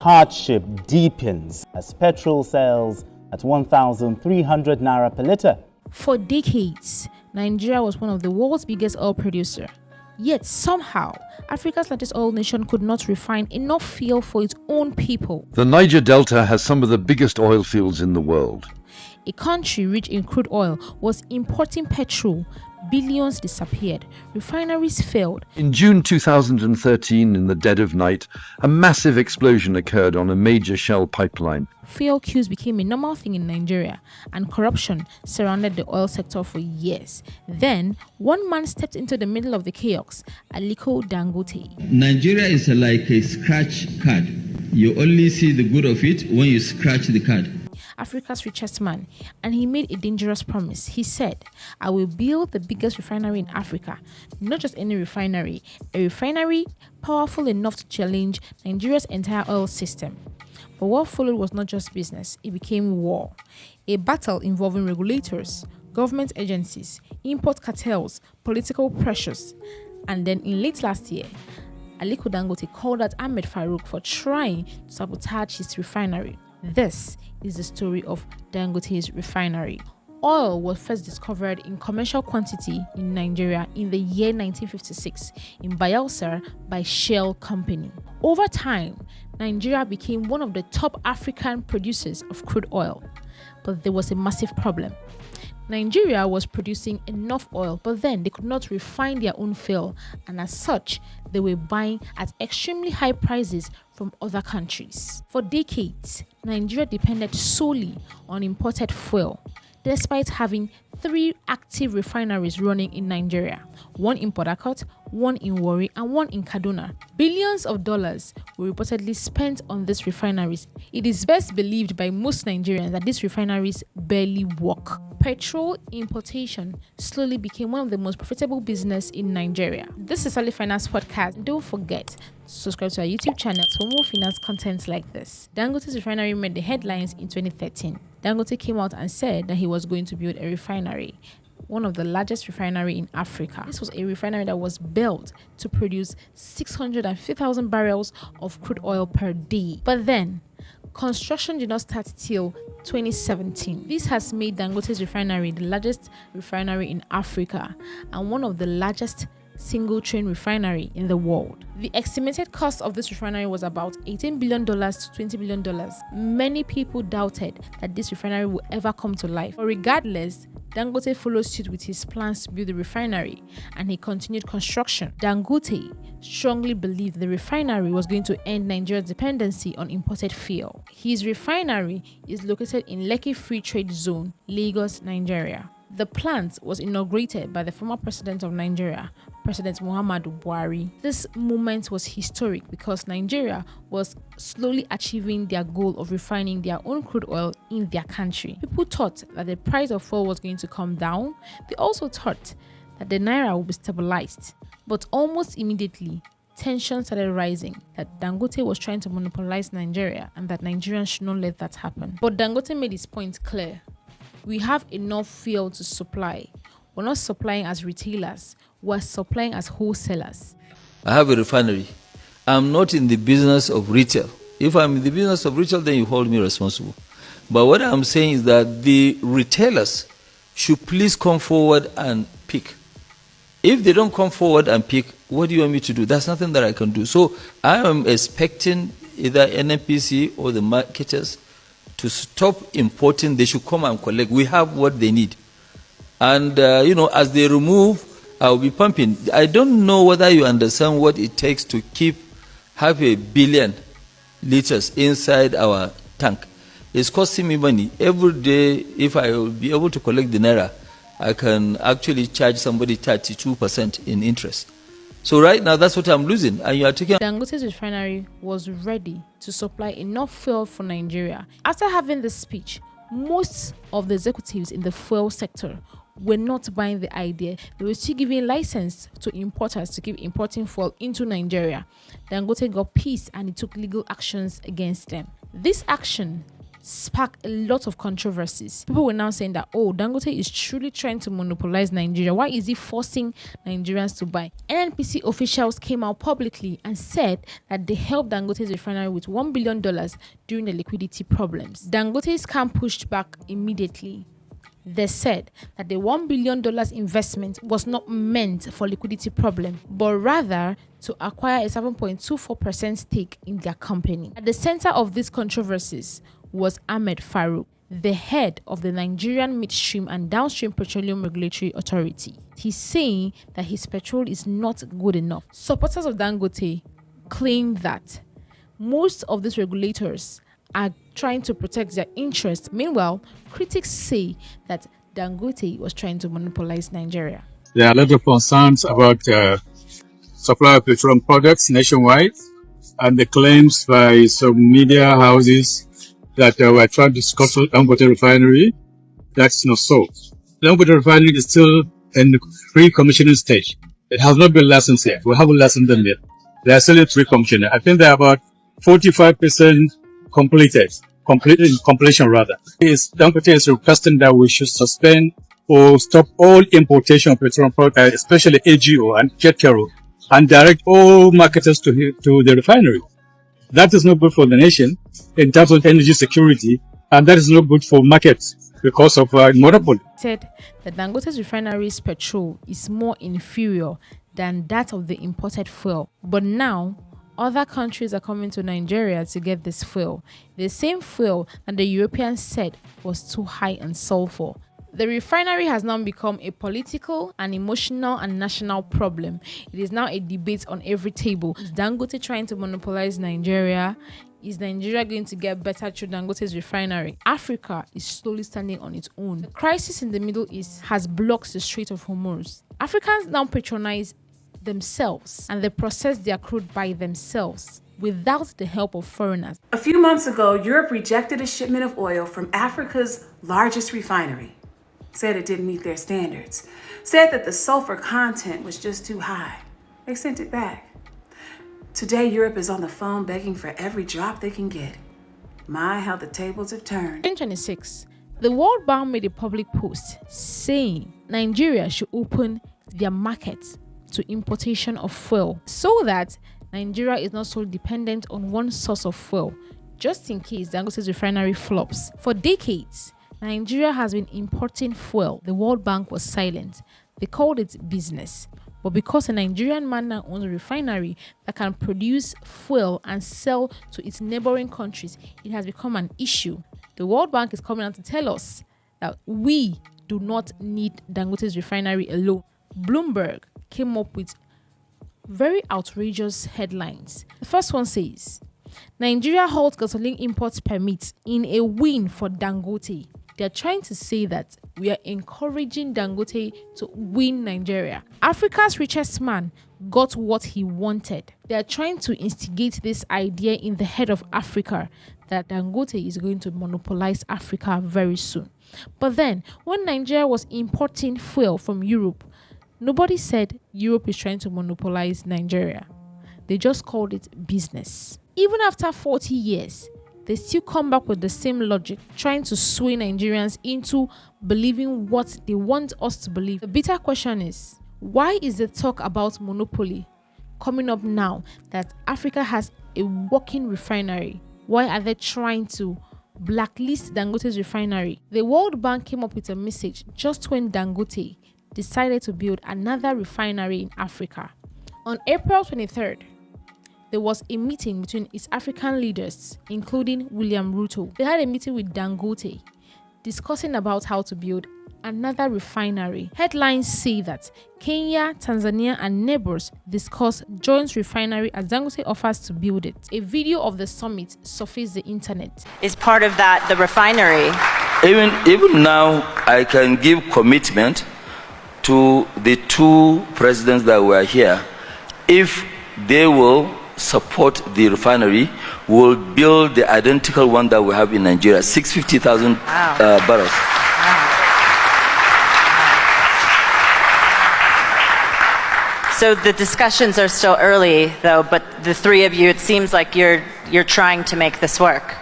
Hardship deepens as petrol sells at 1,300 naira per litre. For decades, Nigeria was one of the world's biggest oil producer. Yet somehow, Africa's largest oil nation could not refine enough fuel for its own people. The Niger Delta has some of the biggest oil fields in the world. A country rich in crude oil was importing petrol. Billions disappeared. Refineries failed. In June 2013, in the dead of night, a massive explosion occurred on a major Shell pipeline. Fuel queues became a normal thing in Nigeria, and corruption surrounded the oil sector for years. Then, one man stepped into the middle of the chaos, Aliko Dangote. Nigeria is like a scratch card. You only see the good of it when you scratch the card. Africa's richest man, and he made a dangerous promise. He said, I will build the biggest refinery in Africa. Not just any refinery, a refinery powerful enough to challenge Nigeria's entire oil system. But what followed was not just business, it became war. A battle involving regulators, government agencies, import cartels, political pressures. And then in late last year, Aliko Dangote called out Ahmed Farouk for trying to sabotage his refinery. This is the story of Dangote's refinery. Oil was first discovered in commercial quantity in Nigeria in the year 1956 in Bayelsa by Shell Company. Over time, Nigeria became one of the top African producers of crude oil. But there was a massive problem. Nigeria was producing enough oil, but then they could not refine their own fuel, and as such, they were buying at extremely high prices from other countries. For decades, Nigeria depended solely on imported fuel, despite having 3 active refineries running in Nigeria, one in Port Harcourt, one in Warri, and one in Kaduna. Billions of dollars were reportedly spent on these refineries. It is best believed by most Nigerians that these refineries barely work. Petrol importation slowly became one of the most profitable business in Nigeria. This is Solid Finance Podcast. Don't forget to subscribe to our YouTube channel for more finance content like this. Dangote's refinery made the headlines in 2013. Dangote came out and said that he was going to build a refinery, one of the largest refinery in Africa. This was a refinery that was built to produce 650,000 barrels of crude oil per day. But then, construction did not start till 2017. This has made Dangote's refinery the largest refinery in Africa and one of the largest single train refinery in the world. The estimated cost of this refinery was about $18 billion to $20 billion. Many people doubted that this refinery would ever come to life. But regardless, Dangote followed suit with his plans to build the refinery, and he continued construction. Dangote strongly believed the refinery was going to end Nigeria's dependency on imported fuel. His refinery is located in Lekki Free Trade Zone, Lagos, Nigeria. The plant was inaugurated by the former president of Nigeria, President Muhammadu Buhari. This moment was historic because Nigeria was slowly achieving their goal of refining their own crude oil in their country. People thought that the price of oil was going to come down. They also thought that the naira would be stabilized. But almost immediately, tension started rising that Dangote was trying to monopolize Nigeria and that Nigerians should not let that happen. But Dangote made his point clear. We have enough fuel to supply. We're not supplying as retailers, we're supplying as wholesalers. I have a refinery. I'm not in the business of retail. If I'm in the business of retail, then you hold me responsible. But what I'm saying is that the retailers should please come forward and pick. If they don't come forward and pick, what do you want me to do? That's nothing that I can do. So I am expecting either NNPC or the marketers to stop importing. They should come and collect. We have what they need. And, as they remove, I'll be pumping. I don't know whether you understand what it takes to keep 500 million liters inside our tank. It's costing me money. Every day, if I will be able to collect the naira, I can actually charge somebody 32% in interest. So right now, that's what I'm losing. And you are taking... Dangote's refinery was ready to supply enough fuel for Nigeria. After having this speech, most of the executives in the fuel sector were not buying the idea. They were still giving license to importers to keep importing fuel into Nigeria. Dangote got pissed and he took legal actions against them. This action sparked a lot of controversies. People were now saying that, oh, Dangote is truly trying to monopolize Nigeria. Why is he forcing Nigerians to buy? NNPC officials came out publicly and said that they helped Dangote's refinery with $1 billion during the liquidity problems. Dangote's camp pushed back immediately. They said that the $1 billion investment was not meant for liquidity problem, but rather to acquire a 7.24% stake in their company. At the center of these controversies was Ahmed Farouk, the head of the Nigerian Midstream and Downstream Petroleum Regulatory Authority. He's saying that his petrol is not good enough. Supporters of Dangote claim that most of these regulators are trying to protect their interests. Meanwhile, critics say that Dangote was trying to monopolize Nigeria. There are a lot of concerns about supply of petroleum products nationwide, and the claims by some media houses that we're trying to scuttle Dangote Refinery. That's not so. Dangote Refinery is still in the pre-commissioning stage. It has not been licensed yet. We haven't licensed them yet. They are still in pre-commissioning. I think they're about 45% completion rather. Dangote is requesting that we should suspend or stop all importation of petroleum products, especially AGO and jet kero, and direct all marketers to the refinery. That is not good for the nation in terms of energy security, and that is not good for markets because of monopoly. Said that Dangote's refinery's petrol is more inferior than that of the imported fuel, but now other countries are coming to Nigeria to get this fuel, the same fuel that the Europeans said was too high in sulfur. The refinery has now become a political, and emotional, and national problem. It is now a debate on every table. Is Dangote trying to monopolize Nigeria? Is Nigeria going to get better through Dangote's refinery? Africa is slowly standing on its own. The crisis in the Middle East has blocked the Strait of Hormuz. Africans now patronize themselves, and they process their crude by themselves without the help of foreigners. A few months ago, Europe rejected a shipment of oil from Africa's largest refinery. Said it didn't meet their standards. Said that the sulfur content was just too high. They sent it back. Today, Europe is on the phone begging for every drop they can get. My, how the tables have turned. In 2026, the World Bank made a public post saying Nigeria should open their market to importation of fuel so that Nigeria is not so dependent on one source of fuel, just in case Dangote's refinery flops. For decades, Nigeria has been importing fuel. The World Bank was silent. They called it business. But because a Nigerian man now owns a refinery that can produce fuel and sell to its neighboring countries, it has become an issue. The World Bank is coming out to tell us that we do not need Dangote's refinery alone. Bloomberg came up with very outrageous headlines. The first one says, Nigeria halts gasoline imports permits in a win for Dangote. They're trying to say that we are encouraging Dangote to win Nigeria. Africa's richest man got what he wanted. They're trying to instigate this idea in the head of Africa that Dangote is going to monopolize Africa very soon. But then, when Nigeria was importing fuel from Europe, nobody said Europe is trying to monopolize Nigeria. They just called it business. Even after 40 years, they still come back with the same logic, trying to sway Nigerians into believing what they want us to believe. The bitter question is, why is the talk about monopoly coming up now that Africa has a working refinery? Why are they trying to blacklist Dangote's refinery? The World Bank came up with a message just when Dangote decided to build another refinery in Africa. On April 23rd, there was a meeting between its African leaders, including William Ruto. They had a meeting with Dangote, discussing about how to build another refinery. Headlines say that Kenya, Tanzania, and neighbors discuss joint refinery as Dangote offers to build it. A video of the summit surfaced the internet. Is part of that the refinery? Even now, I can give commitment to the two presidents that were here. If they will support the refinery, we'll build the identical one that we have in Nigeria, 650,000 barrels. Wow. So the discussions are still early, though, but the three of you, it seems like you're trying to make this work.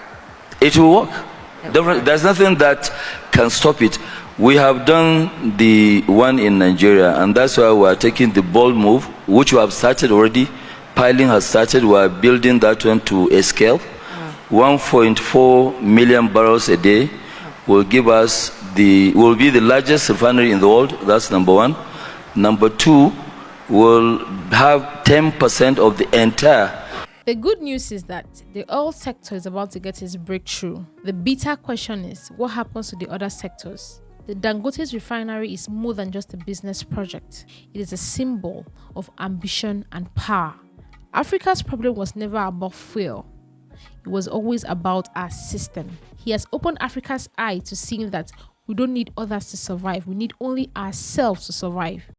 It will work. There's nothing that can stop it. We have done the one in Nigeria, and that's why we are taking the bold move, which we have started already. Piling has started. We are building that one to a scale. 1.4 million barrels a day will give us will be the largest refinery in the world. That's number one. Number two, will have 10% of the entire. The good news is that the oil sector is about to get its breakthrough. The bitter question is, what happens to the other sectors? The Dangote Refinery is more than just a business project. It is a symbol of ambition and power. Africa's problem was never about fuel. It was always about our system. He has opened Africa's eye to seeing that we don't need others to survive. We need only ourselves to survive.